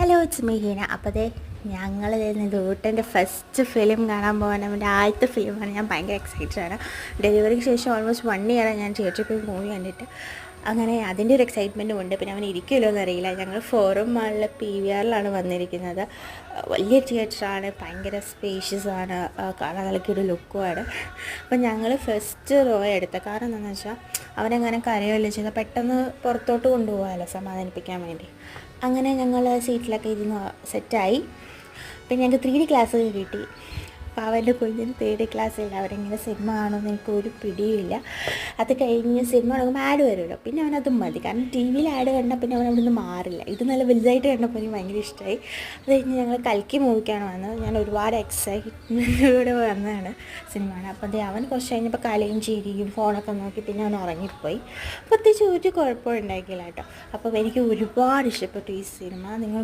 Hello it's me ഹീന. അപ്പോൾ ദേ ഞങ്ങൾ ദൂട്ടൻ്റെ first film കാണാൻ പോകാൻ അവൻ്റെ ആദ്യത്തെ ഫിലിമാണ്. ഞാൻ ഭയങ്കര എക്സൈറ്റഡ് ആണ്. ഡെലിവറിക്ക് ശേഷം ഓൾമോസ്റ്റ് 1 ഇയറാണ് ഞാൻ തിയേറ്ററിൽ പോയി മൂവി കണ്ടിട്ട്. അങ്ങനെ അതിൻ്റെ ഒരു എക്സൈറ്റ്മെൻറ്റും ഉണ്ട്. പിന്നെ അവൻ ഇരിക്കുമല്ലോ എന്നറിയില്ല. ഞങ്ങൾ ഫോറം മാളിലെ PVRലാണ് വന്നിരിക്കുന്നത്. വലിയ തിയേറ്ററാണ്, ഭയങ്കര സ്പേഷ്യസ് ആണ്, കാണാൻ നല്ലൊരു ലുക്കുമാണ്. അപ്പം ഞങ്ങൾ ഫസ്റ്റ് റോ എടുത്ത കാരണം എന്താണെന്ന് വെച്ചാൽ അവനെങ്ങനെ കരയുകയല്ലേ ചെയ്താൽ പെട്ടെന്ന് പുറത്തോട്ട് കൊണ്ടുപോകാമല്ലോ സമാധാനിപ്പിക്കാൻ വേണ്ടി. അങ്ങനെ ഞങ്ങൾ സീറ്റിലൊക്കെ ഇരുന്ന് സെറ്റായി. പിന്നെ ഞങ്ങൾക്ക് 3D ക്ലാസ് കിട്ടി. അപ്പോൾ അവൻ്റെ കുഞ്ഞിന് 3D ക്ലാസ്സില്ല. അവരെങ്ങനെ സിനിമ കാണുമെന്ന് എനിക്കൊരു പിടിയുമില്ല. അത് കഴിഞ്ഞ് സിനിമ തുടങ്ങുമ്പോൾ ആഡ് വരുമല്ലോ, പിന്നെ അവനത് മതി. കാരണം TV-യിൽ ആഡ് കണ്ടാൽ പിന്നെ അവൻ അവിടെ നിന്ന് മാറില്ല. ഇത് നല്ല വലുതായിട്ട് കണ്ടപ്പോൾ എനിക്ക് ഭയങ്കര ഇഷ്ടമായി. അത് കഴിഞ്ഞ് ഞങ്ങൾ കൽക്കി മൂവിക്കാണ് വന്നത്. ഞാൻ ഒരുപാട് എക്സൈറ്റ്മെൻറ്റോടെ വന്നതാണ് സിനിമയാണ്. അപ്പോൾ അത് അവൻ കുറച്ച് കഴിഞ്ഞപ്പോൾ കലയും ചിരിയും ഫോണൊക്കെ നോക്കി പിന്നെ അവൻ ഉറങ്ങിപ്പോയി. പ്രത്യേകിച്ച് ഒരു കുഴപ്പവും ഉണ്ടാക്കിയില്ല കേട്ടോ. അപ്പോൾ എനിക്ക് ഒരുപാട് ഇഷ്ടപ്പെട്ടു ഈ സിനിമ. നിങ്ങൾ